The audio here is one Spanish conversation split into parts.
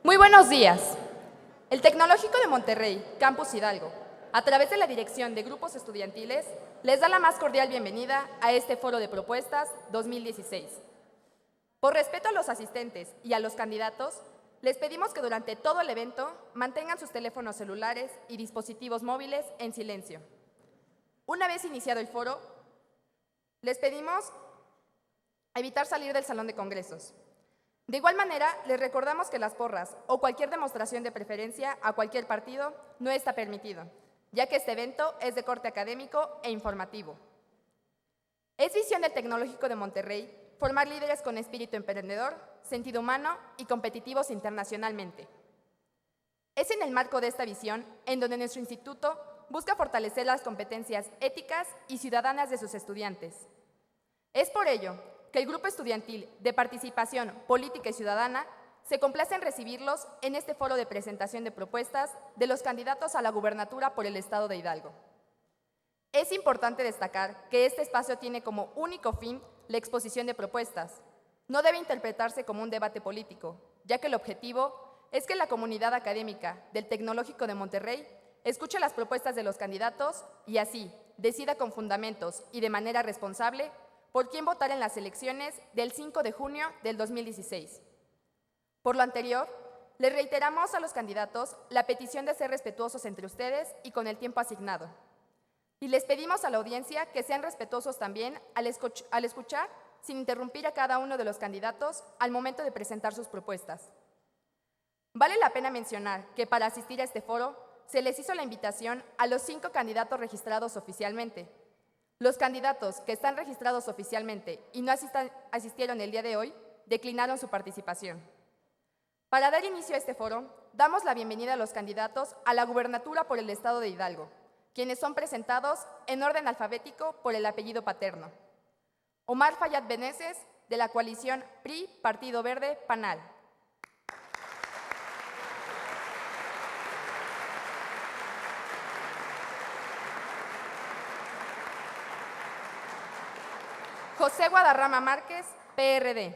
Muy buenos días. El Tecnológico de Monterrey, Campus Hidalgo, a través de la Dirección de Grupos Estudiantiles, les da la más cordial bienvenida a este Foro de Propuestas 2016. Por respeto a los asistentes y a los candidatos, les pedimos que durante todo el evento mantengan sus teléfonos celulares y dispositivos móviles en silencio. Una vez iniciado el foro, les pedimos evitar salir del salón de congresos. De igual manera, les recordamos que las porras o cualquier demostración de preferencia a cualquier partido no está permitido, ya que este evento es de corte académico e informativo. Es visión del Tecnológico de Monterrey formar líderes con espíritu emprendedor, sentido humano y competitivos internacionalmente. Es en el marco de esta visión en donde nuestro instituto busca fortalecer las competencias éticas y ciudadanas de sus estudiantes. Es por ello que el Grupo Estudiantil de Participación Política y Ciudadana se complace en recibirlos en este foro de presentación de propuestas de los candidatos a la gubernatura por el Estado de Hidalgo. Es importante destacar que este espacio tiene como único fin la exposición de propuestas. No debe interpretarse como un debate político, ya que el objetivo es que la comunidad académica del Tecnológico de Monterrey escuche las propuestas de los candidatos y así decida con fundamentos y de manera responsable por quién votar en las elecciones del 5 de junio del 2016. Por lo anterior, les reiteramos a los candidatos la petición de ser respetuosos entre ustedes y con el tiempo asignado. Y les pedimos a la audiencia que sean respetuosos también al escuchar sin interrumpir a cada uno de los candidatos al momento de presentar sus propuestas. Vale la pena mencionar que para asistir a este foro se les hizo la invitación a los 5 candidatos registrados oficialmente. Los candidatos que están registrados oficialmente y no asistieron el día de hoy declinaron su participación. Para dar inicio a este foro, damos la bienvenida a los candidatos a la gubernatura por el Estado de Hidalgo, quienes son presentados en orden alfabético por el apellido paterno. Omar Fayad Beneses, de la coalición PRI, Partido Verde, PANAL. José Guadarrama Márquez, PRD.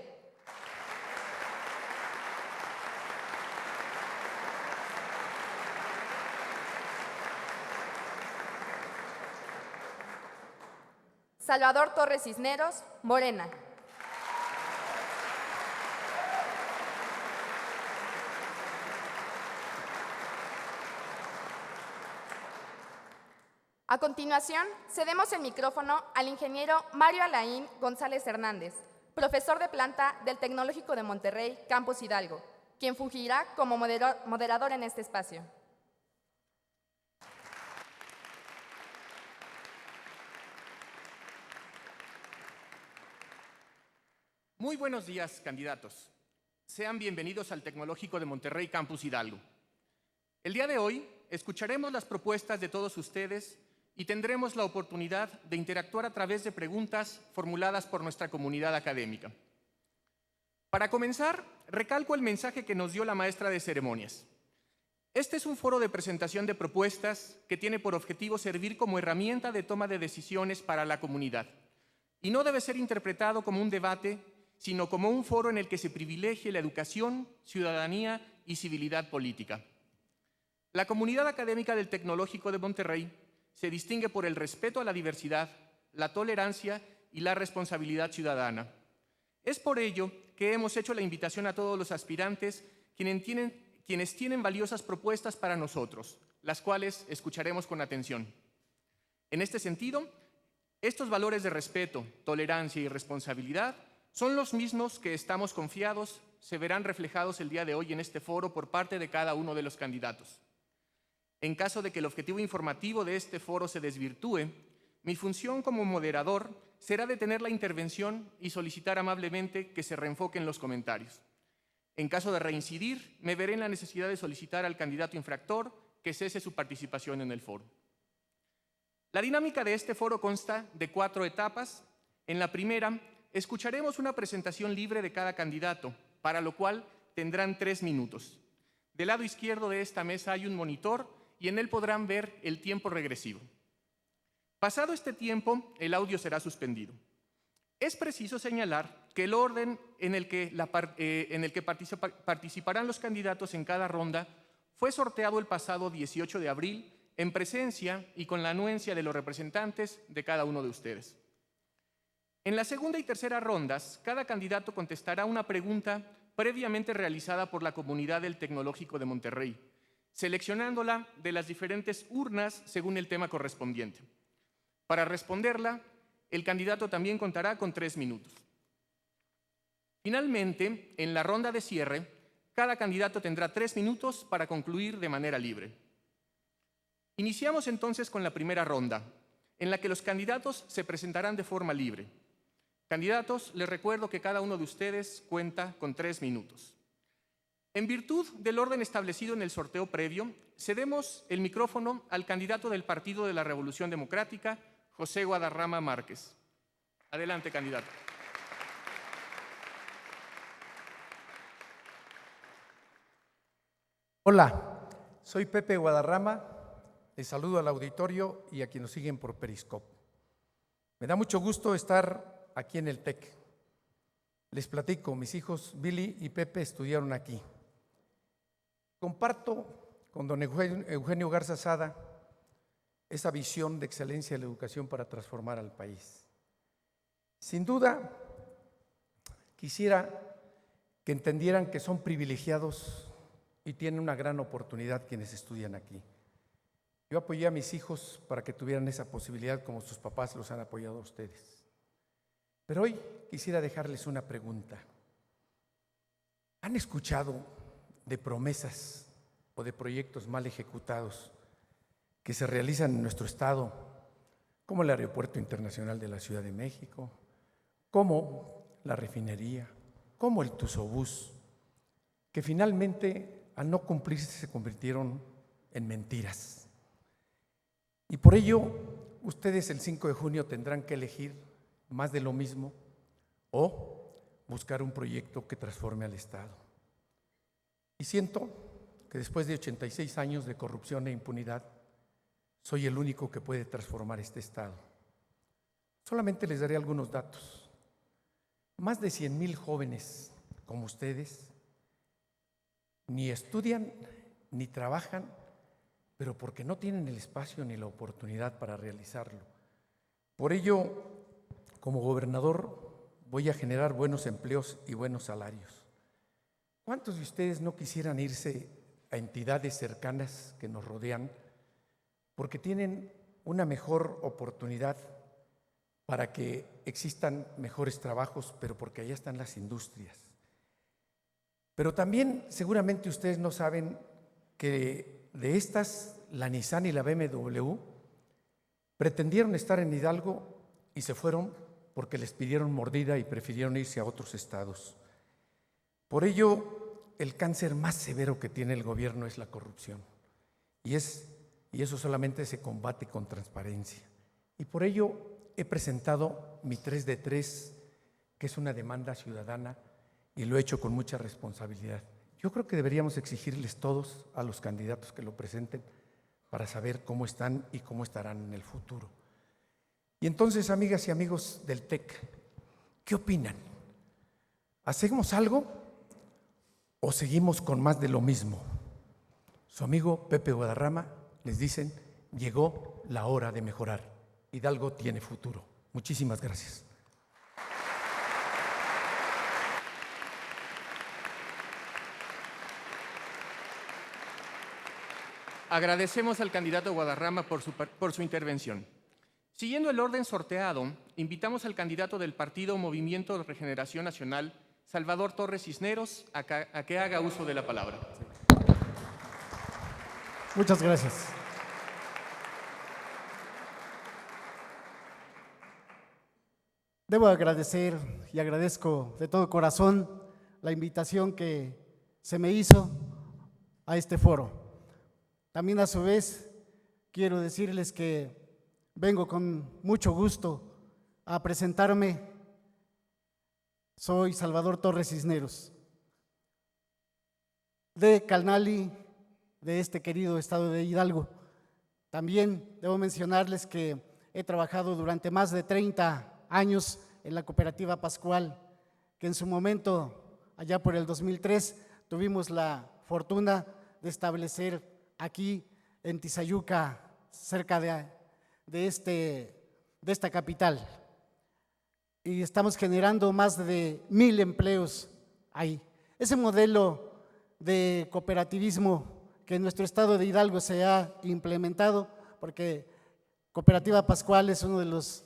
Salvador Torres Cisneros, Morena. A continuación, cedemos el micrófono al ingeniero Mario Alain González Hernández, profesor de planta del Tecnológico de Monterrey, Campus Hidalgo, quien fungirá como moderador en este espacio. Muy buenos días, candidatos. Sean bienvenidos al Tecnológico de Monterrey, Campus Hidalgo. El día de hoy escucharemos las propuestas de todos ustedes y tendremos la oportunidad de interactuar a través de preguntas formuladas por nuestra comunidad académica. Para comenzar, recalco el mensaje que nos dio la maestra de ceremonias. Este es un foro de presentación de propuestas que tiene por objetivo servir como herramienta de toma de decisiones para la comunidad y no debe ser interpretado como un debate, sino como un foro en el que se privilegie la educación, ciudadanía y civilidad política. La comunidad académica del Tecnológico de Monterrey se distingue por el respeto a la diversidad, la tolerancia y la responsabilidad ciudadana. Es por ello que hemos hecho la invitación a todos los aspirantes quienes tienen valiosas propuestas para nosotros, las cuales escucharemos con atención. En este sentido, estos valores de respeto, tolerancia y responsabilidad son los mismos que estamos confiados se verán reflejados el día de hoy en este foro por parte de cada uno de los candidatos. En caso de que el objetivo informativo de este foro se desvirtúe, mi función como moderador será detener la intervención y solicitar amablemente que se reenfoquen los comentarios. En caso de reincidir, me veré en la necesidad de solicitar al candidato infractor que cese su participación en el foro. La dinámica de este foro consta de 4 etapas. En la primera, escucharemos una presentación libre de cada candidato, para lo cual tendrán 3 minutos. Del lado izquierdo de esta mesa hay un monitor y en él podrán ver el tiempo regresivo. Pasado este tiempo, el audio será suspendido. Es preciso señalar que el orden en el que participarán los candidatos en cada ronda fue sorteado el pasado 18 de abril en presencia y con la anuencia de los representantes de cada uno de ustedes. En la segunda y tercera rondas, cada candidato contestará una pregunta previamente realizada por la comunidad del Tecnológico de Monterrey, seleccionándola de las diferentes urnas según el tema correspondiente. Para responderla, el candidato también contará con 3 minutos. Finalmente, en la ronda de cierre, cada candidato tendrá 3 minutos para concluir de manera libre. Iniciamos entonces con la primera ronda, en la que los candidatos se presentarán de forma libre. Candidatos, les recuerdo que cada uno de ustedes cuenta con 3 minutos. En virtud del orden establecido en el sorteo previo, cedemos el micrófono al candidato del Partido de la Revolución Democrática, José Guadarrama Márquez. Adelante, candidato. Hola, soy Pepe Guadarrama. Les saludo al auditorio y a quienes nos siguen por Periscope. Me da mucho gusto estar aquí en el TEC. Les platico, mis hijos Billy y Pepe estudiaron aquí. Comparto con don Eugenio Garza Sada esa visión de excelencia de la educación para transformar al país. Sin duda, quisiera que entendieran que son privilegiados y tienen una gran oportunidad quienes estudian aquí. Yo apoyé a mis hijos para que tuvieran esa posibilidad como sus papás los han apoyado a ustedes. Pero hoy quisiera dejarles una pregunta. ¿Han escuchado de promesas o de proyectos mal ejecutados que se realizan en nuestro estado, como el Aeropuerto Internacional de la Ciudad de México, como la refinería, como el Tuzobús, que finalmente al no cumplirse se convirtieron en mentiras? Y por ello, ustedes el 5 de junio tendrán que elegir más de lo mismo o buscar un proyecto que transforme al Estado. Y siento que después de 86 años de corrupción e impunidad, soy el único que puede transformar este Estado. Solamente les daré algunos datos. Más de 100,000 jóvenes como ustedes ni estudian ni trabajan, pero porque no tienen el espacio ni la oportunidad para realizarlo. Por ello, como gobernador, voy a generar buenos empleos y buenos salarios. ¿Cuántos de ustedes no quisieran irse a entidades cercanas que nos rodean porque tienen una mejor oportunidad para que existan mejores trabajos, pero porque allá están las industrias? Pero también seguramente ustedes no saben que de estas, la Nissan y la BMW pretendieron estar en Hidalgo y se fueron porque les pidieron mordida y prefirieron irse a otros estados. Por ello, el cáncer más severo que tiene el gobierno es la corrupción. Y eso solamente se combate con transparencia. Y por ello he presentado mi 3 de 3, que es una demanda ciudadana, y lo he hecho con mucha responsabilidad. Yo creo que deberíamos exigirles todos a los candidatos que lo presenten para saber cómo están y cómo estarán en el futuro. Y entonces, amigas y amigos del TEC, ¿qué opinan? ¿Hacemos algo o seguimos con más de lo mismo? Su amigo Pepe Guadarrama les dicen, llegó la hora de mejorar. Hidalgo tiene futuro. Muchísimas gracias. Agradecemos al candidato Guadarrama por su intervención. Siguiendo el orden sorteado, invitamos al candidato del Partido Movimiento de Regeneración Nacional, Salvador Torres Cisneros, a que haga uso de la palabra. Muchas gracias. Debo agradecer y agradezco de todo corazón la invitación que se me hizo a este foro. También a su vez quiero decirles que vengo con mucho gusto a presentarme. Soy Salvador Torres Cisneros, de Calnali, de este querido estado de Hidalgo. También debo mencionarles que he trabajado durante más de 30 años en la Cooperativa Pascual, que en su momento, allá por el 2003, tuvimos la fortuna de establecer aquí en Tizayuca, cerca de esta capital. Y estamos generando más de 1,000 empleos ahí. Ese modelo de cooperativismo que en nuestro estado de Hidalgo se ha implementado, porque Cooperativa Pascual es uno de los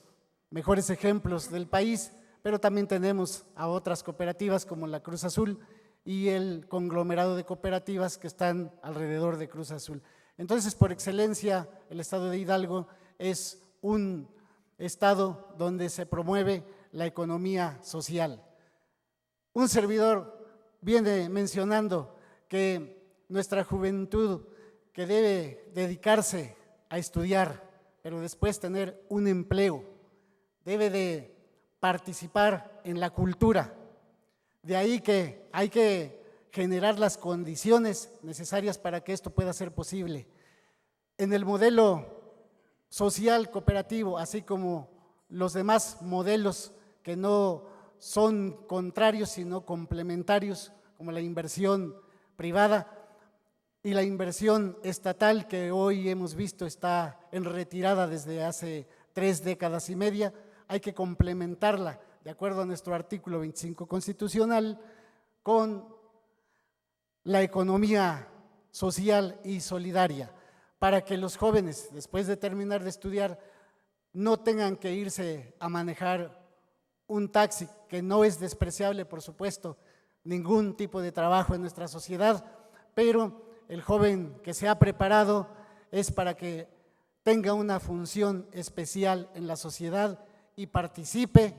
mejores ejemplos del país, pero también tenemos a otras cooperativas como la Cruz Azul y el conglomerado de cooperativas que están alrededor de Cruz Azul. Entonces, por excelencia, el estado de Hidalgo es un estado donde se promueve la economía social. Un servidor viene mencionando que nuestra juventud, que debe dedicarse a estudiar, pero después tener un empleo, debe de participar en la cultura. De ahí que hay que generar las condiciones necesarias para que esto pueda ser posible. En el modelo social cooperativo, así como los demás modelos que no son contrarios sino complementarios, como la inversión privada y la inversión estatal, que hoy hemos visto está en retirada desde hace 3 décadas y media, hay que complementarla de acuerdo a nuestro artículo 25 constitucional con la economía social y solidaria, para que los jóvenes, después de terminar de estudiar, no tengan que irse a manejar un taxi, que no es despreciable, por supuesto, ningún tipo de trabajo en nuestra sociedad, pero el joven que se ha preparado es para que tenga una función especial en la sociedad y participe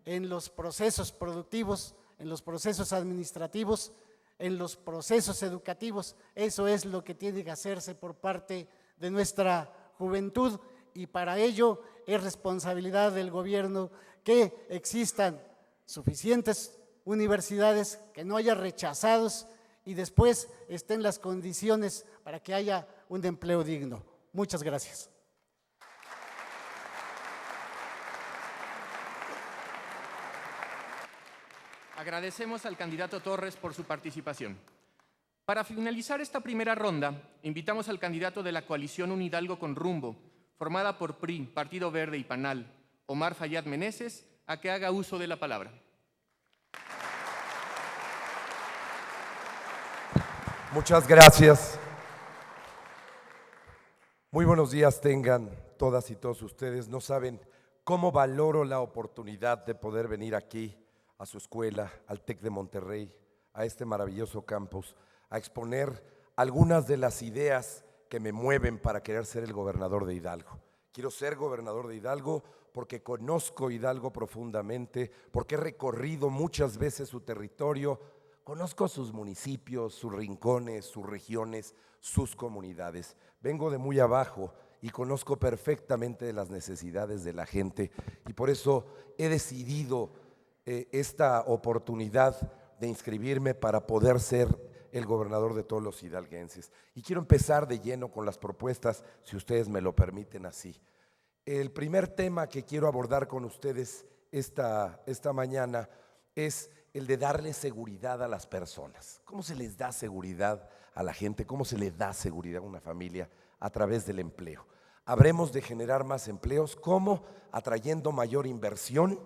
en los procesos productivos, en los procesos administrativos, en los procesos educativos. Eso es lo que tiene que hacerse por parte de nuestra juventud, y para ello es responsabilidad del gobierno que existan suficientes universidades, que no haya rechazados y después estén las condiciones para que haya un empleo digno. Muchas gracias. Agradecemos al candidato Torres por su participación. Para finalizar esta primera ronda, invitamos al candidato de la coalición Un Hidalgo con Rumbo, formada por PRI, Partido Verde y PANAL, Omar Fayad Meneses, a que haga uso de la palabra. Muchas gracias. Muy buenos días tengan todas y todos ustedes. No saben cómo valoro la oportunidad de poder venir aquí a su escuela, al TEC de Monterrey, a este maravilloso campus, a exponer algunas de las ideas que me mueven para querer ser el gobernador de Hidalgo. Quiero ser gobernador de Hidalgo porque conozco Hidalgo profundamente, porque he recorrido muchas veces su territorio, conozco sus municipios, sus rincones, sus regiones, sus comunidades. Vengo de muy abajo y conozco perfectamente de las necesidades de la gente, y por eso he decidido esta oportunidad de inscribirme para poder ser el gobernador de todos los hidalguenses. Y quiero empezar de lleno con las propuestas, si ustedes me lo permiten así. El primer tema que quiero abordar con ustedes esta mañana es el de darle seguridad a las personas. ¿Cómo se les da seguridad a la gente? ¿Cómo se le da seguridad a una familia? A través del empleo. Habremos de generar más empleos. ¿Cómo? Atrayendo mayor inversión,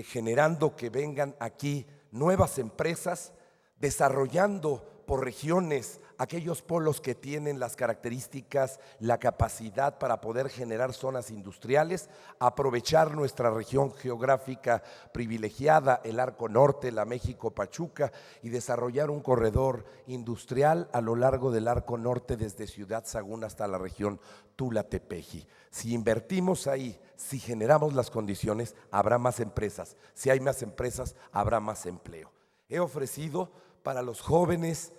generando que vengan aquí nuevas empresas, desarrollando por regiones aquellos polos que tienen las características, la capacidad para poder generar zonas industriales, aprovechar nuestra región geográfica privilegiada, el Arco Norte, la México-Pachuca, y desarrollar un corredor industrial a lo largo del Arco Norte desde Ciudad Sagún hasta la región Tula-Tepeji. Si invertimos ahí, si generamos las condiciones, habrá más empresas. Si hay más empresas, habrá más empleo. He ofrecido para los jóvenes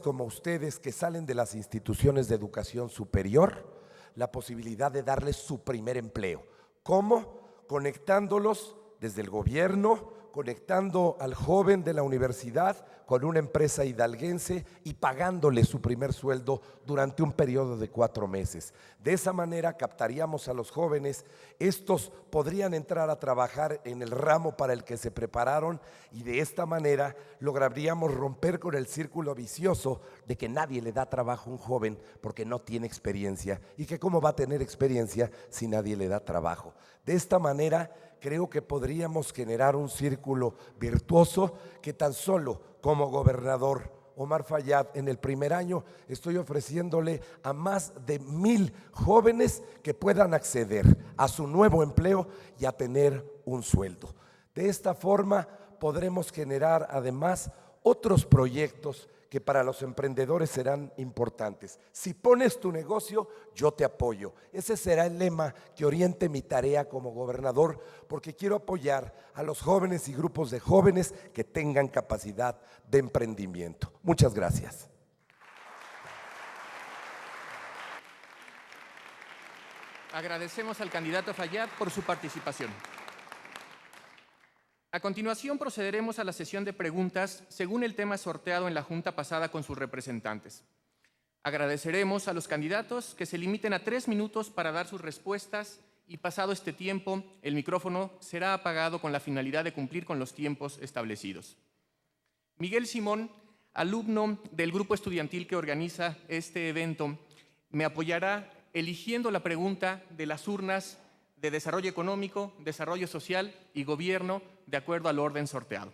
como ustedes que salen de las instituciones de educación superior, la posibilidad de darles su primer empleo. ¿Cómo? Conectándolos desde el gobierno conectando al joven de la universidad con una empresa hidalguense y pagándole su primer sueldo durante un periodo de 4 meses. De esa manera captaríamos a los jóvenes, estos podrían entrar a trabajar en el ramo para el que se prepararon y de esta manera lograríamos romper con el círculo vicioso de que nadie le da trabajo a un joven porque no tiene experiencia y que cómo va a tener experiencia si nadie le da trabajo. De esta manera creo que podríamos generar un círculo virtuoso que tan solo como gobernador Omar Fayad en el primer año estoy ofreciéndole a más de 1,000 jóvenes que puedan acceder a su nuevo empleo y a tener un sueldo. De esta forma podremos generar además otros proyectos que para los emprendedores serán importantes. Si pones tu negocio, yo te apoyo. Ese será el lema que oriente mi tarea como gobernador, porque quiero apoyar a los jóvenes y grupos de jóvenes que tengan capacidad de emprendimiento. Muchas gracias. Agradecemos al candidato Fayad por su participación. A continuación procederemos a la sesión de preguntas según el tema sorteado en la junta pasada con sus representantes. Agradeceremos a los candidatos que se limiten a 3 minutos para dar sus respuestas y pasado este tiempo el micrófono será apagado con la finalidad de cumplir con los tiempos establecidos. Miguel Simón, alumno del grupo estudiantil que organiza este evento, me apoyará eligiendo la pregunta de las urnas de Desarrollo Económico, Desarrollo Social y Gobierno de acuerdo al orden sorteado.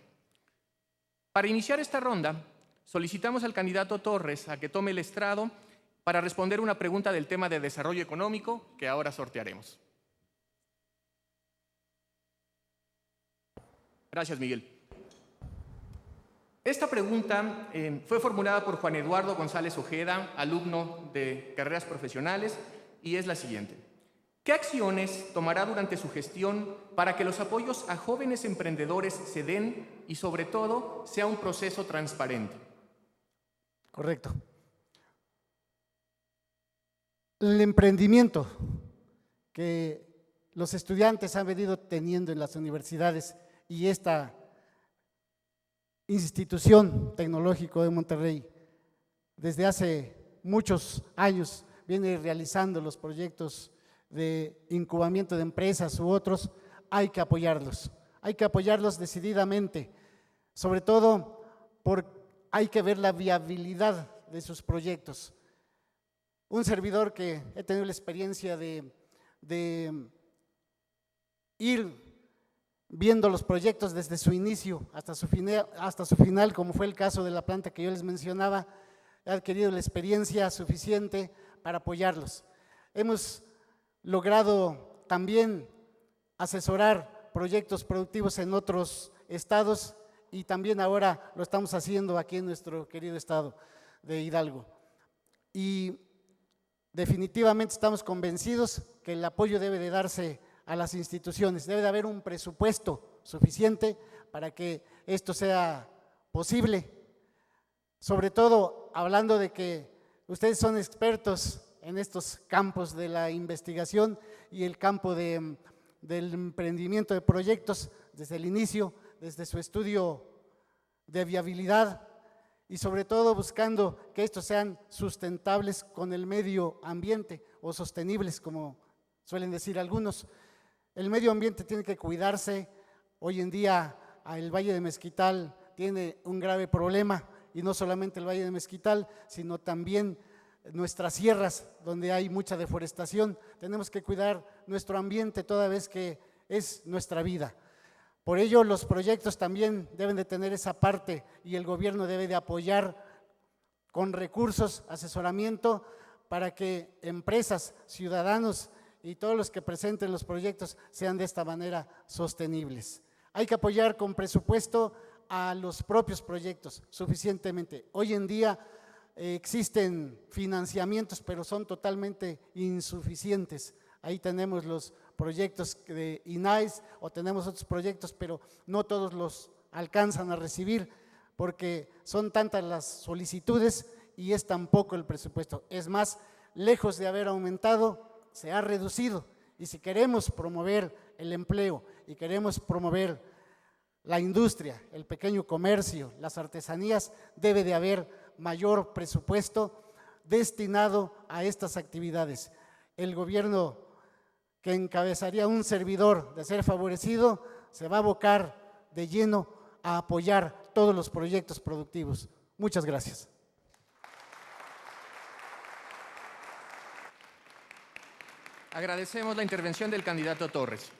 Para iniciar esta ronda, solicitamos al candidato Torres a que tome el estrado para responder una pregunta del tema de Desarrollo Económico que ahora sortearemos. Gracias, Miguel. Esta pregunta fue formulada por Juan Eduardo González Ojeda, alumno de Carreras Profesionales, y es la siguiente. ¿Qué acciones tomará durante su gestión para que los apoyos a jóvenes emprendedores se den y, sobre todo, sea un proceso transparente? Correcto. El emprendimiento que los estudiantes han venido teniendo en las universidades y esta institución tecnológica de Monterrey desde hace muchos años viene realizando los proyectos de incubamiento de empresas u otros, hay que apoyarlos decididamente, sobre todo hay que ver la viabilidad de sus proyectos. Un servidor que he tenido la experiencia de ir viendo los proyectos desde su inicio hasta su final, como fue el caso de la planta que yo les mencionaba, he adquirido la experiencia suficiente para apoyarlos. Hemos logrado también asesorar proyectos productivos en otros estados y también ahora lo estamos haciendo aquí en nuestro querido estado de Hidalgo. Y definitivamente estamos convencidos que el apoyo debe de darse a las instituciones, debe de haber un presupuesto suficiente para que esto sea posible, sobre todo hablando de que ustedes son expertos en estos campos de la investigación y el campo del emprendimiento de proyectos desde el inicio, desde su estudio de viabilidad y sobre todo buscando que estos sean sustentables con el medio ambiente o sostenibles, como suelen decir algunos. El medio ambiente tiene que cuidarse. Hoy en día el Valle de Mezquital tiene un grave problema y no solamente el Valle de Mezquital, sino también nuestras sierras, donde hay mucha deforestación. Tenemos que cuidar nuestro ambiente toda vez que es nuestra vida. Por ello, los proyectos también deben de tener esa parte y el gobierno debe de apoyar con recursos, asesoramiento, para que empresas, ciudadanos y todos los que presenten los proyectos sean de esta manera sostenibles. Hay que apoyar con presupuesto a los propios proyectos suficientemente. Hoy en día existen financiamientos, pero son totalmente insuficientes. Ahí tenemos los proyectos de INAES o tenemos otros proyectos, pero no todos los alcanzan a recibir porque son tantas las solicitudes y es tan poco el presupuesto. Es más, lejos de haber aumentado, se ha reducido. Y si queremos promover el empleo y queremos promover la industria, el pequeño comercio, las artesanías, debe de haber mayor presupuesto destinado a estas actividades. El gobierno que encabezaría un servidor de ser favorecido se va a abocar de lleno a apoyar todos los proyectos productivos. Muchas gracias. Agradecemos la intervención del candidato Torres.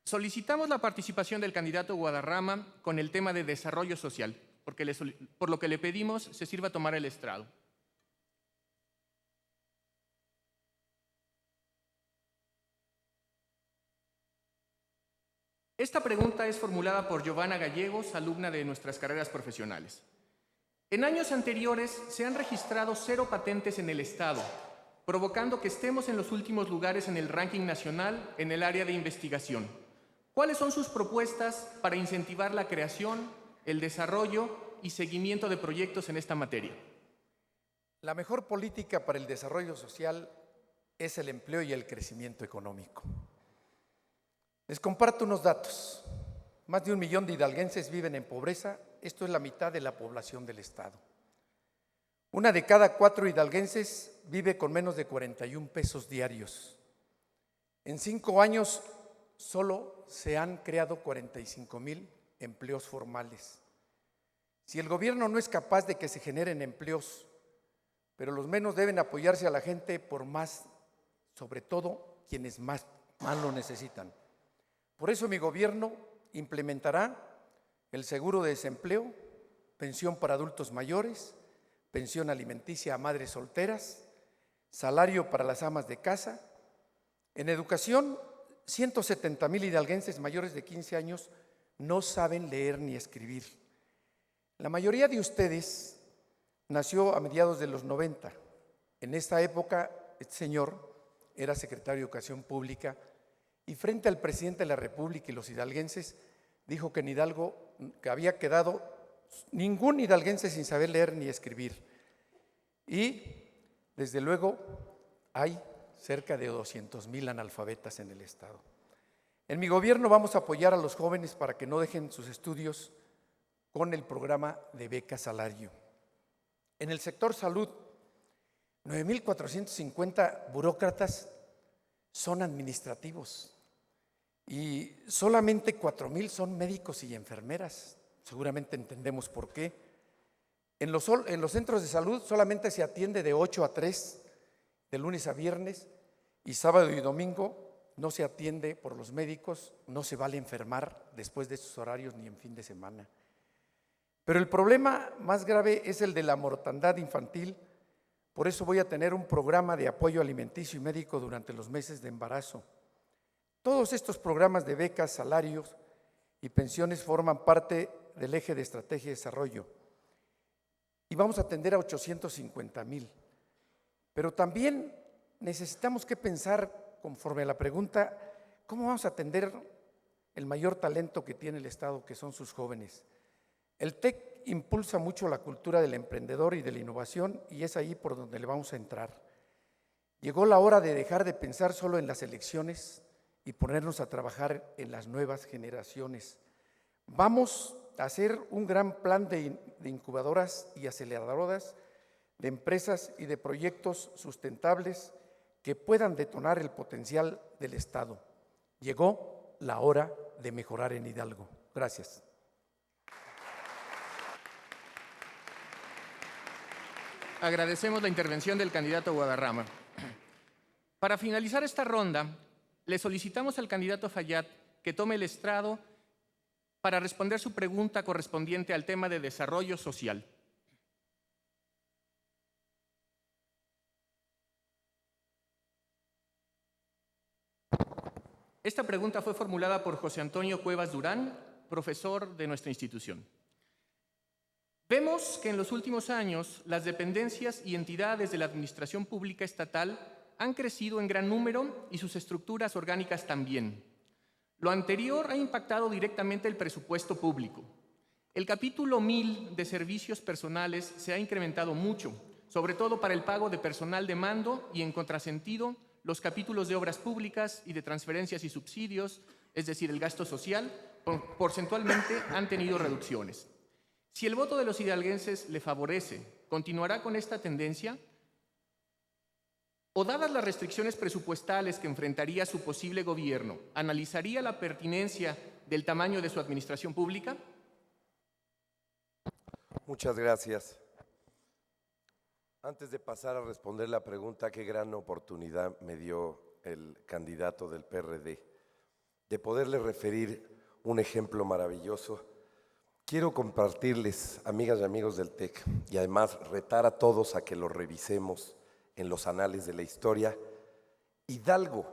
Solicitamos la participación del candidato Guadarrama con el tema de desarrollo social, por lo que le pedimos se sirva a tomar el estrado. Esta pregunta es formulada por Giovanna Gallegos, alumna de nuestras carreras profesionales. En años anteriores se han registrado 0 patentes en el Estado, provocando que estemos en los últimos lugares en el ranking nacional en el área de investigación. ¿Cuáles son sus propuestas para incentivar la creación, el desarrollo y seguimiento de proyectos en esta materia? La mejor política para el desarrollo social es el empleo y el crecimiento económico. Les comparto unos datos. Más de 1 millón de hidalguenses viven en pobreza, esto es la mitad de la población del Estado. 1 de cada 4 hidalguenses vive con menos de 41 pesos diarios. En 5 años solo se han creado 45,000 empleos formales. Si el gobierno no es capaz de que se generen empleos, pero los menos deben apoyarse a la gente por más, sobre todo quienes más lo necesitan. Por eso mi gobierno implementará el seguro de desempleo, pensión para adultos mayores, pensión alimenticia a madres solteras, salario para las amas de casa. En educación, 170,000 hidalguenses mayores de 15 años no saben leer ni escribir. La mayoría de ustedes nació a mediados de los 90. En esta época, este señor era secretario de Educación Pública y frente al presidente de la República y los hidalguenses dijo que en Hidalgo que había quedado ningún hidalguense sin saber leer ni escribir. Y desde luego hay cerca de 200,000 analfabetas en el Estado. En mi gobierno vamos a apoyar a los jóvenes para que no dejen sus estudios con el programa de beca salario. En el sector salud, 9,450 burócratas son administrativos y solamente 4,000 son médicos y enfermeras. Seguramente entendemos por qué. En los centros de salud solamente se atiende de 8 a 3, de lunes a viernes, y sábado y domingo no se atiende por los médicos, no se vale enfermar después de esos horarios ni en fin de semana. Pero el problema más grave es el de la mortandad infantil. Por eso voy a tener un programa de apoyo alimenticio y médico durante los meses de embarazo. Todos estos programas de becas, salarios y pensiones forman parte del eje de estrategia de desarrollo. Y vamos a atender a 850,000. Pero también necesitamos que pensar, conforme a la pregunta, ¿cómo vamos a atender el mayor talento que tiene el Estado, que son sus jóvenes? El TEC impulsa mucho la cultura del emprendedor y de la innovación y es ahí por donde le vamos a entrar. Llegó la hora de dejar de pensar solo en las elecciones y ponernos a trabajar en las nuevas generaciones. Vamos a hacer un gran plan de incubadoras y aceleradoras de empresas y de proyectos sustentables que puedan detonar el potencial del Estado. Llegó la hora de mejorar en Hidalgo. Gracias. Agradecemos la intervención del candidato Guadarrama. Para finalizar esta ronda, le solicitamos al candidato Fayad que tome el estrado para responder su pregunta correspondiente al tema de desarrollo social. Esta pregunta fue formulada por José Antonio Cuevas Durán, profesor de nuestra institución. Vemos que en los últimos años las dependencias y entidades de la administración pública estatal han crecido en gran número y sus estructuras orgánicas también. Lo anterior ha impactado directamente el presupuesto público. El capítulo 1000 de servicios personales se ha incrementado mucho, sobre todo para el pago de personal de mando y en contrasentido los capítulos de obras públicas y de transferencias y subsidios, es decir, el gasto social, porcentualmente han tenido reducciones. Si el voto de los hidalguenses le favorece, ¿continuará con esta tendencia? ¿O dadas las restricciones presupuestales que enfrentaría su posible gobierno, analizaría la pertinencia del tamaño de su administración pública? Muchas gracias. Antes de pasar a responder la pregunta, qué gran oportunidad me dio el candidato del PRD de poderle referir un ejemplo maravilloso. Quiero compartirles, amigas y amigos del TEC, y además retar a todos a que lo revisemos en los anales de la historia. Hidalgo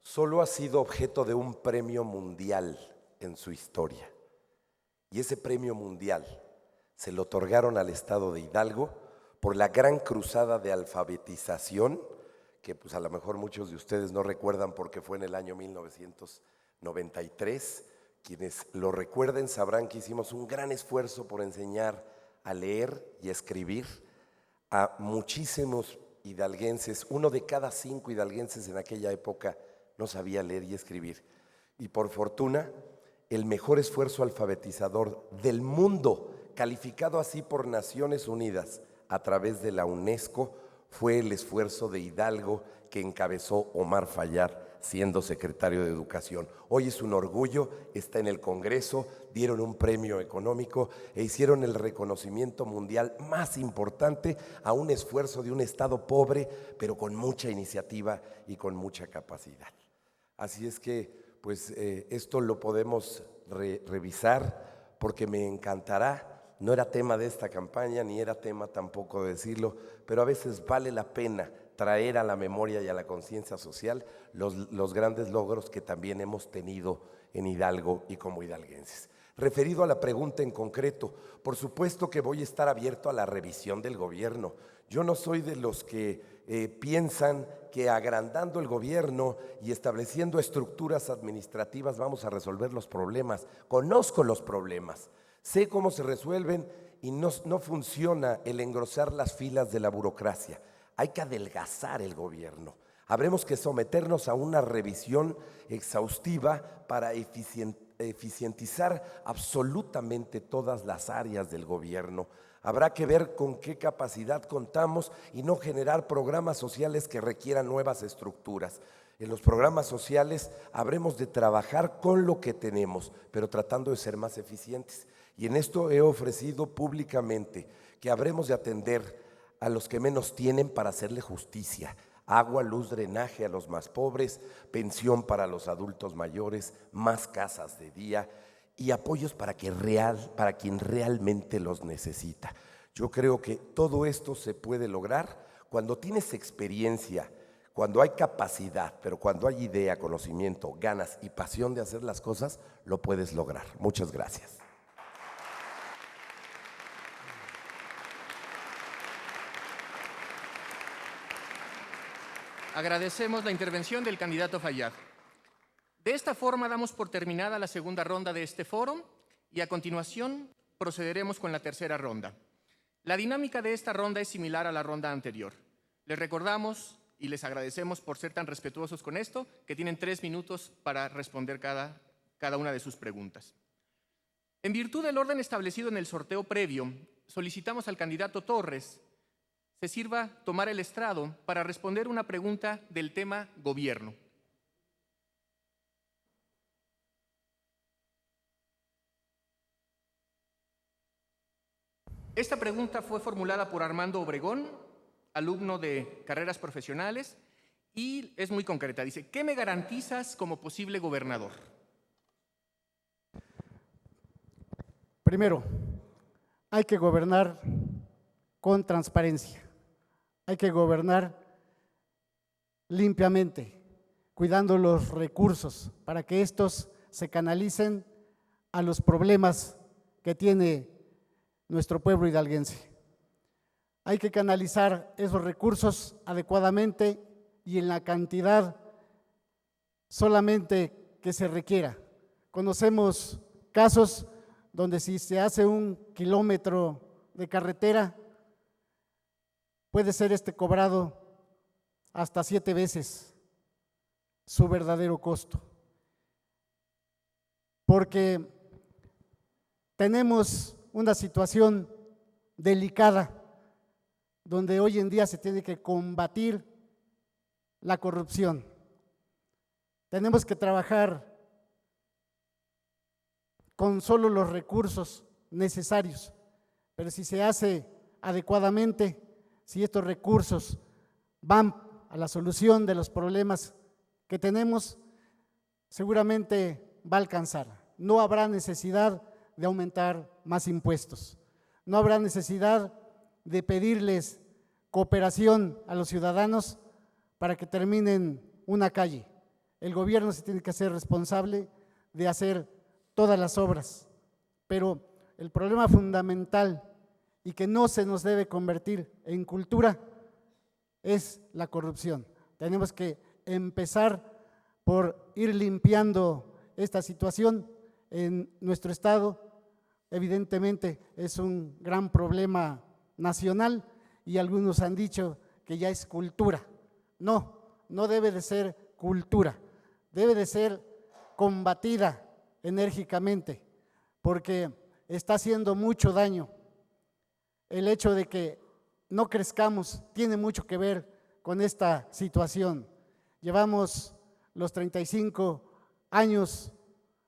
solo ha sido objeto de un premio mundial en su historia. Y ese premio mundial se lo otorgaron al estado de Hidalgo por la gran cruzada de alfabetización, que pues a lo mejor muchos de ustedes no recuerdan porque fue en el año 1993. Quienes lo recuerden sabrán que hicimos un gran esfuerzo por enseñar a leer y escribir a muchísimos hidalguenses. 1 de cada 5 hidalguenses en aquella época no sabía leer y escribir. Y por fortuna, el mejor esfuerzo alfabetizador del mundo, calificado así por Naciones Unidas a través de la UNESCO, fue el esfuerzo de Hidalgo que encabezó Omar Fayad siendo secretario de Educación. Hoy es un orgullo, está en el Congreso, dieron un premio económico e hicieron el reconocimiento mundial más importante a un esfuerzo de un estado pobre, pero con mucha iniciativa y con mucha capacidad. Así es que, pues, esto lo podemos revisar porque me encantará. No era tema de esta campaña, ni era tema tampoco de decirlo, pero a veces vale la pena traer a la memoria y a la conciencia social los grandes logros que también hemos tenido en Hidalgo y como hidalguenses. Referido a la pregunta en concreto, por supuesto que voy a estar abierto a la revisión del gobierno. Yo no soy de los que piensan que agrandando el gobierno y estableciendo estructuras administrativas vamos a resolver los problemas. Conozco los problemas. Sé cómo se resuelven y no funciona el engrosar las filas de la burocracia. Hay que adelgazar el gobierno. Habremos que someternos a una revisión exhaustiva para eficientizar absolutamente todas las áreas del gobierno. Habrá que ver con qué capacidad contamos y no generar programas sociales que requieran nuevas estructuras. En los programas sociales habremos de trabajar con lo que tenemos, pero tratando de ser más eficientes. Y en esto he ofrecido públicamente que habremos de atender a los que menos tienen para hacerle justicia. Agua, luz, drenaje a los más pobres, pensión para los adultos mayores, más casas de día y apoyos para quien realmente los necesita. Yo creo que todo esto se puede lograr cuando tienes experiencia, cuando hay capacidad, pero cuando hay idea, conocimiento, ganas y pasión de hacer las cosas, lo puedes lograr. Muchas gracias. Agradecemos la intervención del candidato Fayad. De esta forma damos por terminada la segunda ronda de este foro y a continuación procederemos con la tercera ronda. La dinámica de esta ronda es similar a la ronda anterior. Les recordamos y les agradecemos por ser tan respetuosos con esto, que tienen 3 minutos para responder cada una de sus preguntas. En virtud del orden establecido en el sorteo previo, solicitamos al candidato Torres se sirva tomar el estrado para responder una pregunta del tema gobierno. Esta pregunta fue formulada por Armando Obregón, alumno de carreras profesionales, y es muy concreta. Dice, ¿qué me garantizas como posible gobernador? Primero, hay que gobernar con transparencia. Hay que gobernar limpiamente, cuidando los recursos para que estos se canalicen a los problemas que tiene nuestro pueblo hidalguense. Hay que canalizar esos recursos adecuadamente y en la cantidad solamente que se requiera. Conocemos casos donde si se hace 1 kilómetro de carretera, puede ser cobrado hasta 7 veces su verdadero costo. Porque Tenemos una situación delicada donde hoy en día se tiene que combatir la corrupción. Tenemos que trabajar con solo los recursos necesarios, pero si se hace adecuadamente, si estos recursos van a la solución de los problemas que tenemos, seguramente va a alcanzar. No habrá necesidad de aumentar más impuestos, no habrá necesidad de pedirles cooperación a los ciudadanos para que terminen una calle. El gobierno se tiene que hacer responsable de hacer todas las obras, pero el problema fundamental y que no se nos debe convertir en cultura es la corrupción. Tenemos que empezar por ir limpiando esta situación en nuestro estado. Evidentemente es un gran problema nacional y algunos han dicho que ya es cultura. No, no debe de ser cultura, debe de ser combatida enérgicamente, porque está haciendo mucho daño. El hecho de que no crezcamos tiene mucho que ver con esta situación. Llevamos los 35 años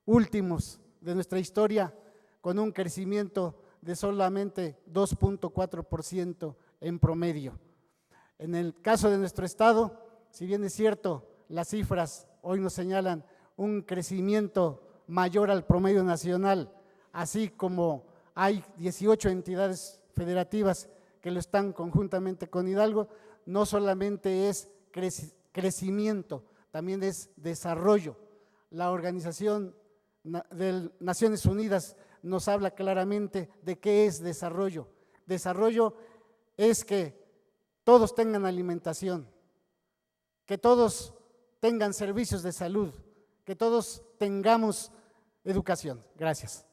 últimos de nuestra historia con un crecimiento de solamente 2.4% en promedio. En el caso de nuestro estado, si bien es cierto, las cifras hoy nos señalan un crecimiento mayor al promedio nacional, así como hay 18 entidades federativas que lo están conjuntamente con Hidalgo, no solamente es crecimiento, también es desarrollo. La Organización de Naciones Unidas nos habla claramente de qué es desarrollo. Desarrollo es que todos tengan alimentación, que todos tengan servicios de salud, que todos tengamos educación. Gracias.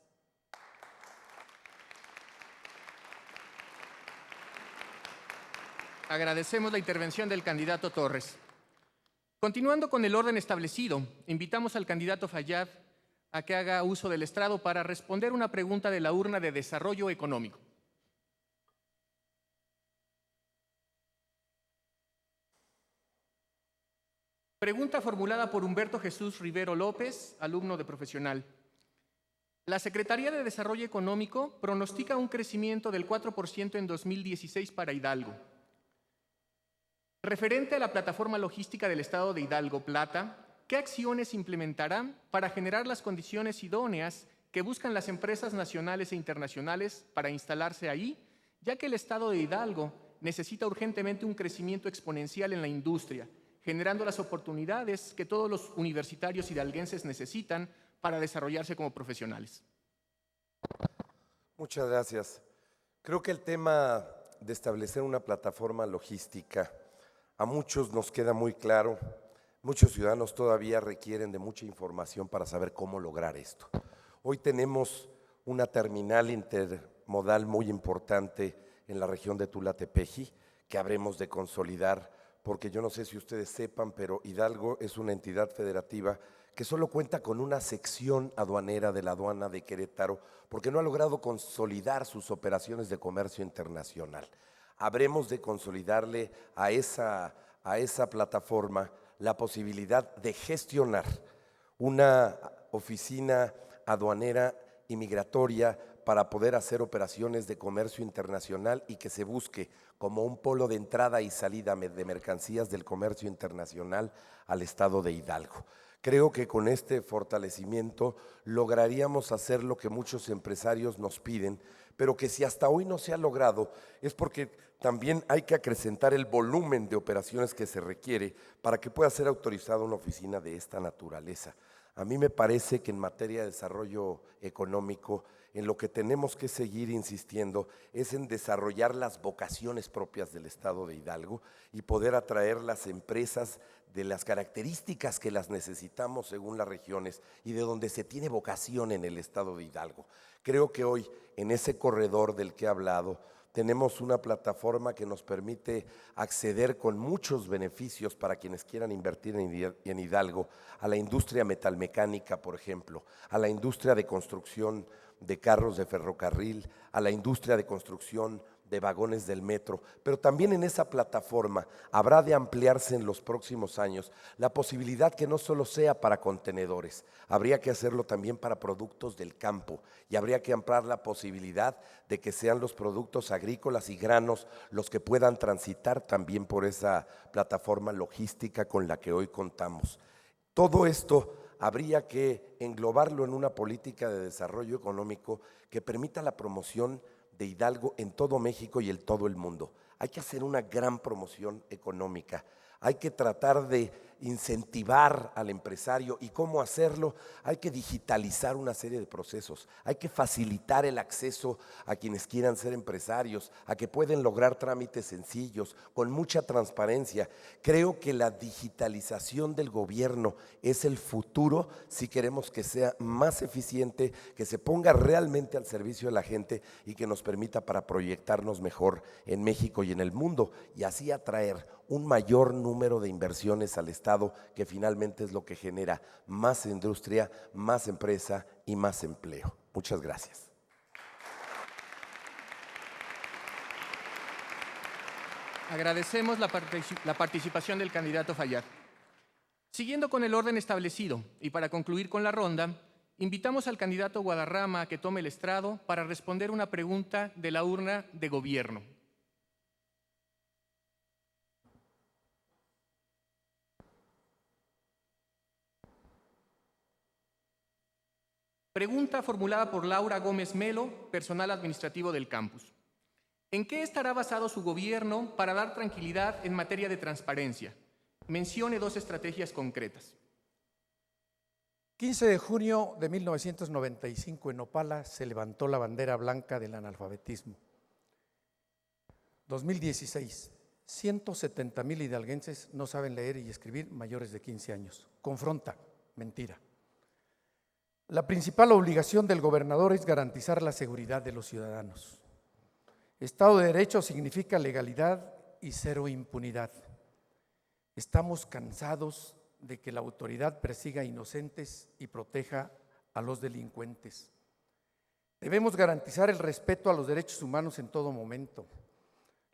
Agradecemos la intervención del candidato Torres. Continuando con el orden establecido, invitamos al candidato Fayad a que haga uso del estrado para responder una pregunta de la urna de desarrollo económico. Pregunta formulada por Humberto Jesús Rivero López, alumno de profesional. La Secretaría de Desarrollo Económico pronostica un crecimiento del 4% en 2016 para Hidalgo. Referente a la plataforma logística del Estado de Hidalgo, Plata, ¿qué acciones implementarán para generar las condiciones idóneas que buscan las empresas nacionales e internacionales para instalarse ahí, ya que el Estado de Hidalgo necesita urgentemente un crecimiento exponencial en la industria, generando las oportunidades que todos los universitarios hidalguenses necesitan para desarrollarse como profesionales? Muchas gracias. Creo que el tema de establecer una plataforma logística a muchos nos queda muy claro. Muchos ciudadanos todavía requieren de mucha información para saber cómo lograr esto. Hoy tenemos una terminal intermodal muy importante en la región de Tula-Tepeji que habremos de consolidar, porque yo no sé si ustedes sepan, pero Hidalgo es una entidad federativa que solo cuenta con una sección aduanera de la aduana de Querétaro, porque no ha logrado consolidar sus operaciones de comercio internacional. Habremos de consolidarle a esa plataforma la posibilidad de gestionar una oficina aduanera y migratoria para poder hacer operaciones de comercio internacional y que se busque como un polo de entrada y salida de mercancías del comercio internacional al estado de Hidalgo. Creo que con este fortalecimiento lograríamos hacer lo que muchos empresarios nos piden, pero que si hasta hoy no se ha logrado es porque también hay que acrecentar el volumen de operaciones que se requiere para que pueda ser autorizada una oficina de esta naturaleza. A mí me parece que en materia de desarrollo económico, en lo que tenemos que seguir insistiendo es en desarrollar las vocaciones propias del estado de Hidalgo y poder atraer las empresas de las características que las necesitamos según las regiones y de donde se tiene vocación en el estado de Hidalgo. Creo que hoy en ese corredor del que he hablado tenemos una plataforma que nos permite acceder con muchos beneficios para quienes quieran invertir en Hidalgo, a la industria metalmecánica, por ejemplo, a la industria de construcción de carros de ferrocarril, a la industria de construcción, de vagones del metro, pero también en esa plataforma habrá de ampliarse en los próximos años la posibilidad que no solo sea para contenedores, habría que hacerlo también para productos del campo y habría que ampliar la posibilidad de que sean los productos agrícolas y granos los que puedan transitar también por esa plataforma logística con la que hoy contamos. Todo esto habría que englobarlo en una política de desarrollo económico que permita la promoción de Hidalgo en todo México y en todo el mundo. Hay que hacer una gran promoción económica, hay que tratar de incentivar al empresario. ¿Y cómo hacerlo? Hay que digitalizar una serie de procesos, hay que facilitar el acceso a quienes quieran ser empresarios, a que pueden lograr trámites sencillos, con mucha transparencia. Creo que la digitalización del gobierno es el futuro si queremos que sea más eficiente, que se ponga realmente al servicio de la gente y que nos permita para proyectarnos mejor en México y en el mundo y así atraer un mayor número de inversiones al Estado, que finalmente es lo que genera más industria, más empresa y más empleo. Muchas gracias. Agradecemos la participación del candidato Fayad. Siguiendo con el orden establecido y para concluir con la ronda, invitamos al candidato Guadarrama a que tome el estrado para responder una pregunta de la urna de gobierno. Pregunta formulada por Laura Gómez Melo, personal administrativo del campus. ¿En qué estará basado su gobierno para dar tranquilidad en materia de transparencia? Mencione 2 estrategias concretas. 15 de junio de 1995 en Opala se levantó la bandera blanca del analfabetismo. 2016, 170,000 hidalguenses no saben leer y escribir mayores de 15 años. Confronta, mentira. La principal obligación del gobernador es garantizar la seguridad de los ciudadanos. Estado de Derecho significa legalidad y cero impunidad. Estamos cansados de que la autoridad persiga a inocentes y proteja a los delincuentes. Debemos garantizar el respeto a los derechos humanos en todo momento.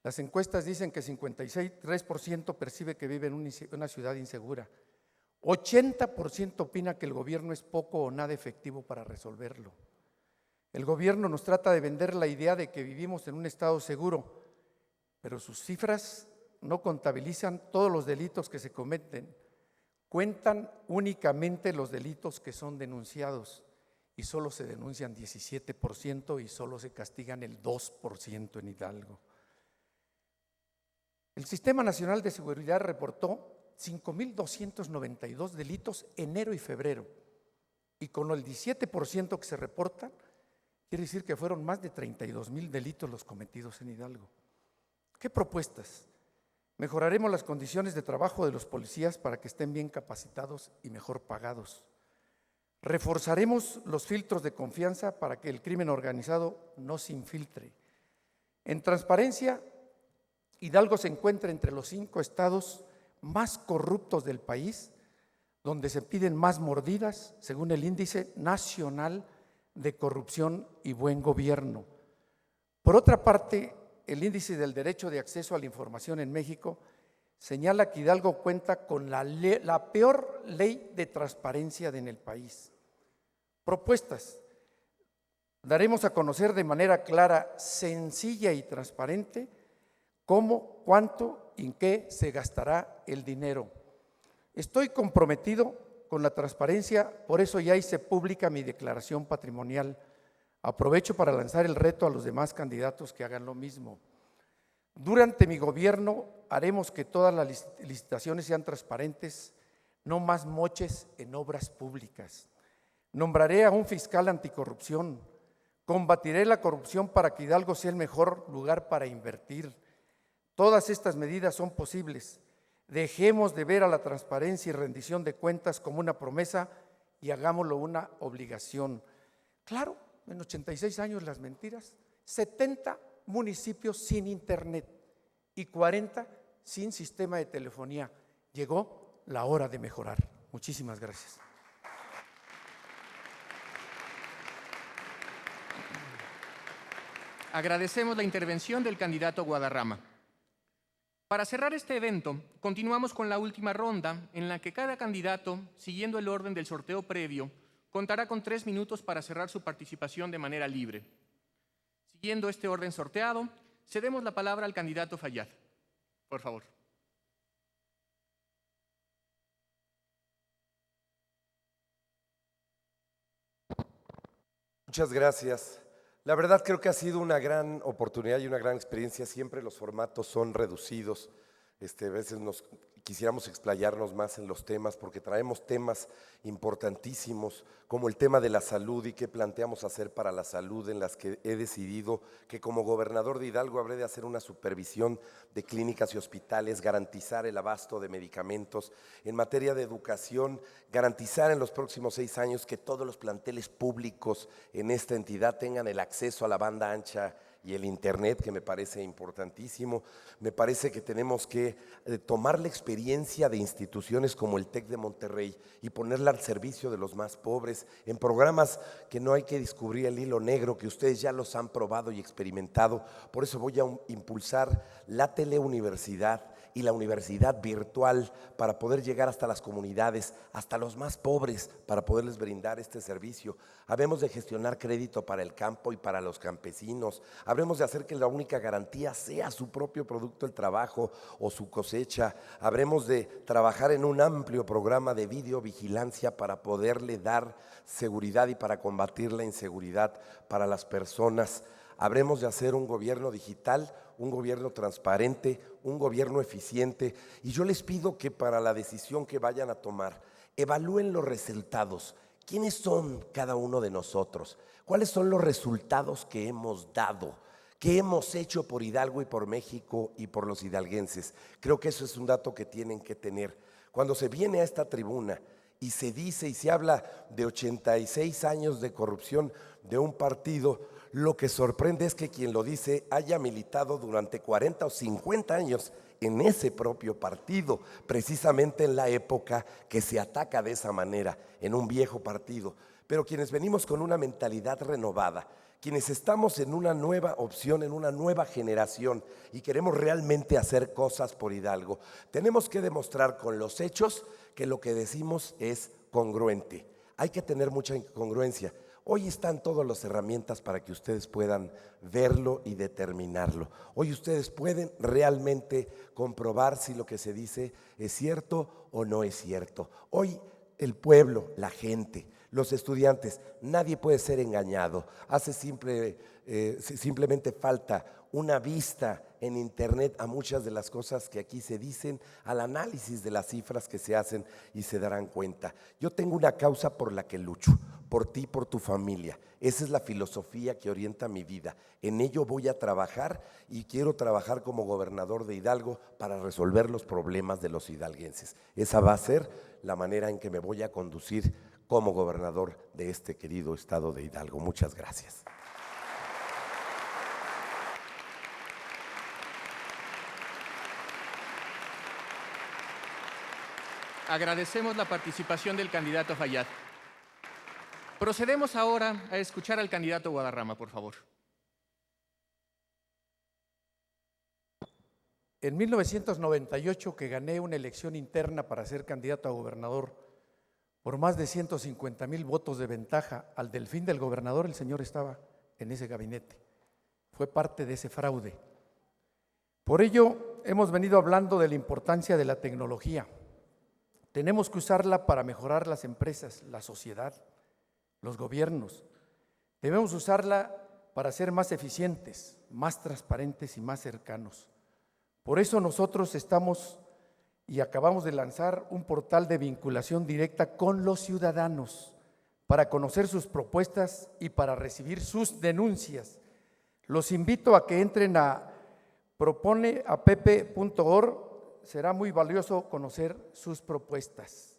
Las encuestas dicen que 53% percibe que vive en una ciudad insegura. 80% opina que el gobierno es poco o nada efectivo para resolverlo. El gobierno nos trata de vender la idea de que vivimos en un estado seguro, pero sus cifras no contabilizan todos los delitos que se cometen. Cuentan únicamente los delitos que son denunciados y solo se denuncian 17% y solo se castigan el 2% en Hidalgo. El Sistema Nacional de Seguridad reportó 5,292 delitos enero y febrero, y con el 17% que se reportan, quiere decir que fueron más de 32,000 delitos los cometidos en Hidalgo. ¿Qué propuestas? Mejoraremos las condiciones de trabajo de los policías para que estén bien capacitados y mejor pagados. Reforzaremos los filtros de confianza para que el crimen organizado no se infiltre. En transparencia, Hidalgo se encuentra entre los 5 estados más corruptos del país, donde se piden más mordidas, según el Índice Nacional de Corrupción y Buen Gobierno. Por otra parte, el Índice del Derecho de Acceso a la Información en México señala que Hidalgo cuenta con la peor ley de transparencia en el país. Propuestas. Daremos a conocer de manera clara, sencilla y transparente cómo, cuánto y en qué se gastará el dinero. Estoy comprometido con la transparencia, por eso ya hice pública mi declaración patrimonial. Aprovecho para lanzar el reto a los demás candidatos que hagan lo mismo. Durante mi gobierno haremos que todas las licitaciones sean transparentes, no más moches en obras públicas. Nombraré a un fiscal anticorrupción. Combatiré la corrupción para que Hidalgo sea el mejor lugar para invertir. Todas estas medidas son posibles. Dejemos de ver a la transparencia y rendición de cuentas como una promesa y hagámoslo una obligación. Claro, en 86 años las mentiras, 70 municipios sin internet y 40 sin sistema de telefonía. Llegó la hora de mejorar. Muchísimas gracias. Agradecemos la intervención del candidato Guadarrama. Para cerrar este evento, continuamos con la última ronda, en la que cada candidato, siguiendo el orden del sorteo previo, contará con 3 minutos para cerrar su participación de manera libre. Siguiendo este orden sorteado, cedemos la palabra al candidato Fayad. Por favor. Muchas gracias. La verdad creo que ha sido una gran oportunidad y una gran experiencia. Siempre los formatos son reducidos. A veces quisiéramos explayarnos más en los temas porque traemos temas importantísimos como el tema de la salud y qué planteamos hacer para la salud, en las que he decidido que como gobernador de Hidalgo habré de hacer una supervisión de clínicas y hospitales, garantizar el abasto de medicamentos. En materia de educación, garantizar en los próximos 6 años que todos los planteles públicos en esta entidad tengan el acceso a la banda ancha y el internet, que me parece importantísimo. Me parece que tenemos que tomar la experiencia de instituciones como el TEC de Monterrey y ponerla al servicio de los más pobres en programas que no hay que descubrir el hilo negro, que ustedes ya los han probado y experimentado. Por eso voy a impulsar la teleuniversidad y la universidad virtual para poder llegar hasta las comunidades, hasta los más pobres, para poderles brindar este servicio. Habemos de gestionar crédito para el campo y para los campesinos. Habremos de hacer que la única garantía sea su propio producto, el trabajo o su cosecha. Habremos de trabajar en un amplio programa de videovigilancia para poderle dar seguridad y para combatir la inseguridad para las personas. Habremos de hacer un gobierno digital, un gobierno transparente, un gobierno eficiente. Y yo les pido que para la decisión que vayan a tomar, evalúen los resultados. ¿Quiénes son cada uno de nosotros? ¿Cuáles son los resultados que hemos dado? ¿Qué hemos hecho por Hidalgo y por México y por los hidalguenses? Creo que eso es un dato que tienen que tener. Cuando se viene a esta tribuna y se dice y se habla de 86 años de corrupción de un partido, lo que sorprende es que quien lo dice haya militado durante 40 o 50 años en ese propio partido, precisamente en la época que se ataca de esa manera, en un viejo partido. Pero quienes venimos con una mentalidad renovada, quienes estamos en una nueva opción, en una nueva generación y queremos realmente hacer cosas por Hidalgo, tenemos que demostrar con los hechos que lo que decimos es congruente. Hay que tener mucha congruencia. Hoy están todas las herramientas para que ustedes puedan verlo y determinarlo. Hoy ustedes pueden realmente comprobar si lo que se dice es cierto o no es cierto. Hoy el pueblo, la gente, los estudiantes, nadie puede ser engañado. Simplemente falta una vista en internet a muchas de las cosas que aquí se dicen, al análisis de las cifras que se hacen y se darán cuenta. Yo tengo una causa por la que lucho, por ti, por tu familia. Esa es la filosofía que orienta mi vida. En ello voy a trabajar y quiero trabajar como gobernador de Hidalgo para resolver los problemas de los hidalguenses. Esa va a ser la manera en que me voy a conducir como gobernador de este querido estado de Hidalgo. Muchas gracias. Agradecemos la participación del candidato Fayad. Procedemos ahora a escuchar al candidato Guadarrama, por favor. En 1998, que gané una elección interna para ser candidato a gobernador por más de 150,000 votos de ventaja al delfín del gobernador, el señor estaba en ese gabinete. Fue parte de ese fraude. Por ello, hemos venido hablando de la importancia de la tecnología. Tenemos que usarla para mejorar las empresas, la sociedad, los gobiernos. Debemos usarla para ser más eficientes, más transparentes y más cercanos. Por eso nosotros estamos y acabamos de lanzar un portal de vinculación directa con los ciudadanos para conocer sus propuestas y para recibir sus denuncias. Los invito a que entren a proponeapp.org. Será muy valioso conocer sus propuestas.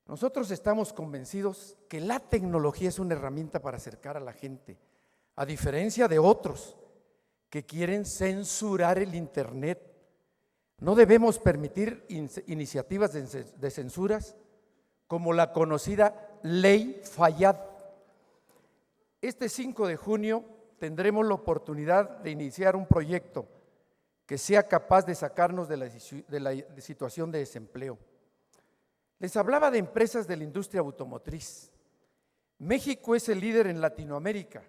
Nosotros estamos convencidos que la tecnología es una herramienta para acercar a la gente, a diferencia de otros que quieren censurar el internet. No debemos permitir iniciativas de censuras como la conocida Ley Fayad. Este 5 de junio tendremos la oportunidad de iniciar un proyecto que sea capaz de sacarnos de la situación de desempleo. Les hablaba de empresas de la industria automotriz. México es el líder en Latinoamérica.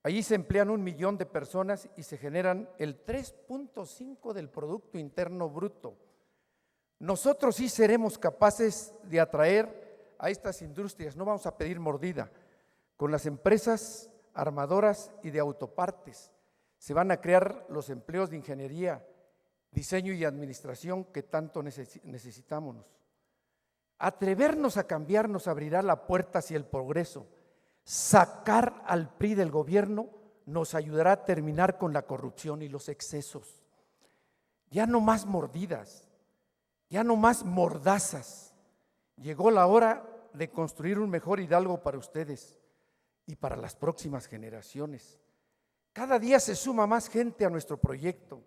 Allí se emplean 1 millón de personas y se generan el 3.5 del Producto Interno Bruto. Nosotros sí seremos capaces de atraer a estas industrias, no vamos a pedir mordida. Con las empresas armadoras y de autopartes se van a crear los empleos de ingeniería, diseño y administración que tanto necesitamos. Atrevernos a cambiar nos abrirá la puerta hacia el progreso. Sacar al PRI del gobierno nos ayudará a terminar con la corrupción y los excesos. Ya no más mordidas, ya no más mordazas. Llegó la hora de construir un mejor Hidalgo para ustedes y para las próximas generaciones. Cada día se suma más gente a nuestro proyecto.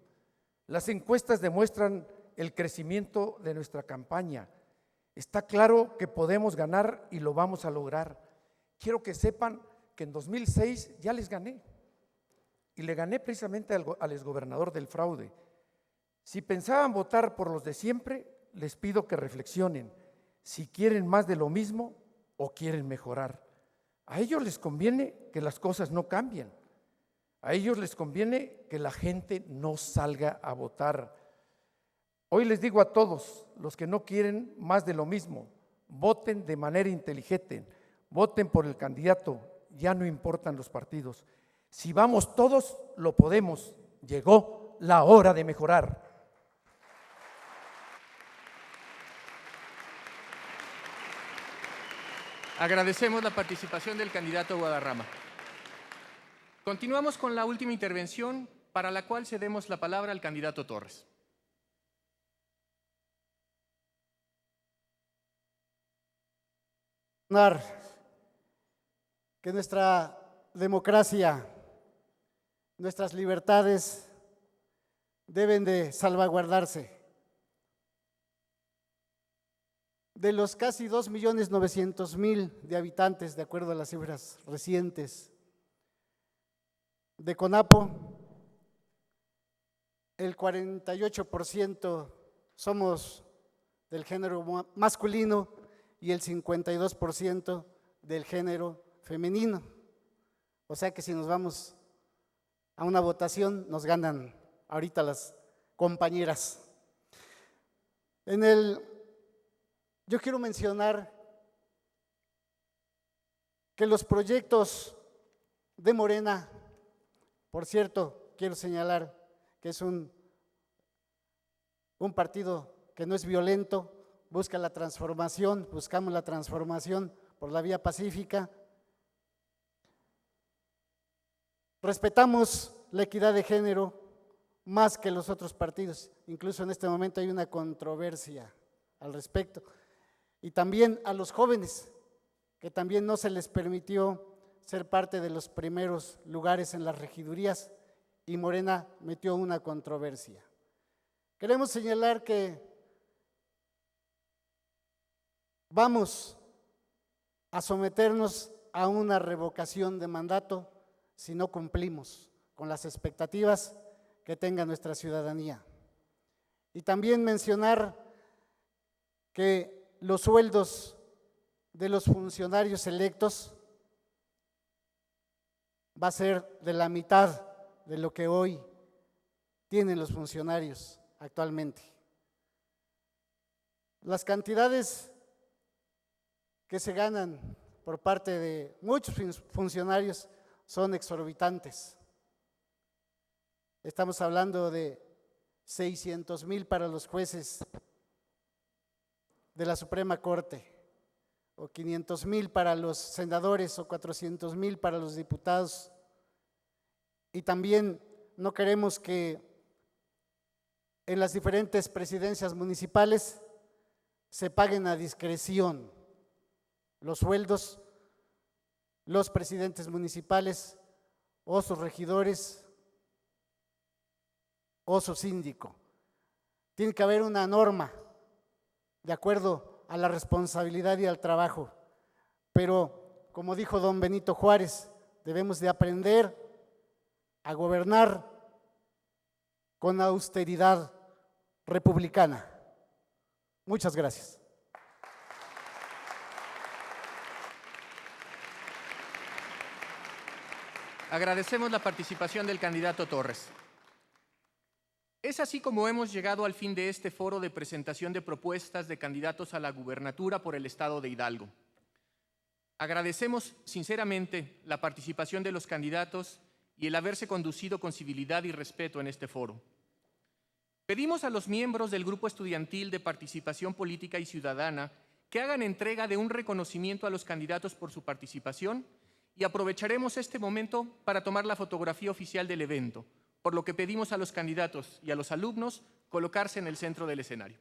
Las encuestas demuestran el crecimiento de nuestra campaña. Está claro que podemos ganar y lo vamos a lograr. Quiero que sepan que en 2006 ya les gané. Y le gané precisamente al exgobernador del fraude. Si pensaban votar por los de siempre, les pido que reflexionen. Si quieren más de lo mismo o quieren mejorar. A ellos les conviene que las cosas no cambien. A ellos les conviene que la gente no salga a votar. Hoy les digo a todos los que no quieren más de lo mismo, voten de manera inteligente, voten por el candidato, ya no importan los partidos. Si vamos todos, lo podemos. Llegó la hora de mejorar. Agradecemos la participación del candidato Guadarrama. Continuamos con la última intervención, para la cual cedemos la palabra al candidato Torres. Que nuestra democracia, nuestras libertades deben de salvaguardarse. De los casi 2.900.000 de habitantes, de acuerdo a las cifras recientes de CONAPO, el 48% somos del género masculino y el 52% del género femenino. O sea que si nos vamos a una votación, nos ganan ahorita las compañeras. Yo quiero mencionar que los proyectos de Morena, por cierto, quiero señalar que es un partido que no es violento, busca la transformación, buscamos la transformación por la vía pacífica. Respetamos la equidad de género más que los otros partidos, incluso en este momento hay una controversia al respecto. Y también a los jóvenes, que también no se les permitió ser parte de los primeros lugares en las regidurías y Morena metió una controversia. Queremos señalar que vamos a someternos a una revocación de mandato si no cumplimos con las expectativas que tenga nuestra ciudadanía. Y también mencionar que los sueldos de los funcionarios electos va a ser de la mitad de lo que hoy tienen los funcionarios actualmente. Las cantidades que se ganan por parte de muchos funcionarios son exorbitantes. Estamos hablando de 600,000 para los jueces de la Suprema Corte, o 500,000 para los senadores, o 400,000 para los diputados. Y también no queremos que en las diferentes presidencias municipales se paguen a discreción los sueldos, los presidentes municipales o sus regidores o su síndico. Tiene que haber una norma de acuerdo a la responsabilidad y al trabajo. Pero, como dijo don Benito Juárez, debemos de aprender a gobernar con austeridad republicana. Muchas gracias. Agradecemos la participación del candidato Torres. Es así como hemos llegado al fin de este foro de presentación de propuestas de candidatos a la gubernatura por el estado de Hidalgo. Agradecemos sinceramente la participación de los candidatos y el haberse conducido con civilidad y respeto en este foro. Pedimos a los miembros del Grupo Estudiantil de Participación Política y Ciudadana que hagan entrega de un reconocimiento a los candidatos por su participación y aprovecharemos este momento para tomar la fotografía oficial del evento, por lo que pedimos a los candidatos y a los alumnos colocarse en el centro del escenario.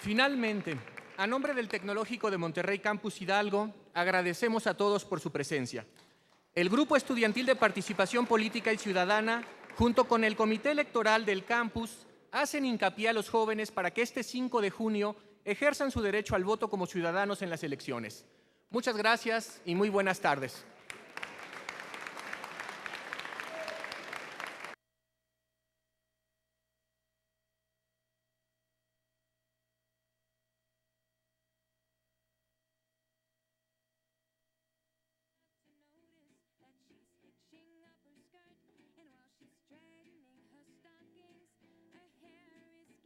Finalmente, a nombre del Tecnológico de Monterrey Campus Hidalgo, agradecemos a todos por su presencia. El Grupo Estudiantil de Participación Política y Ciudadana, junto con el Comité Electoral del campus, hacen hincapié a los jóvenes para que este 5 de junio ejerzan su derecho al voto como ciudadanos en las elecciones. Muchas gracias y muy buenas tardes.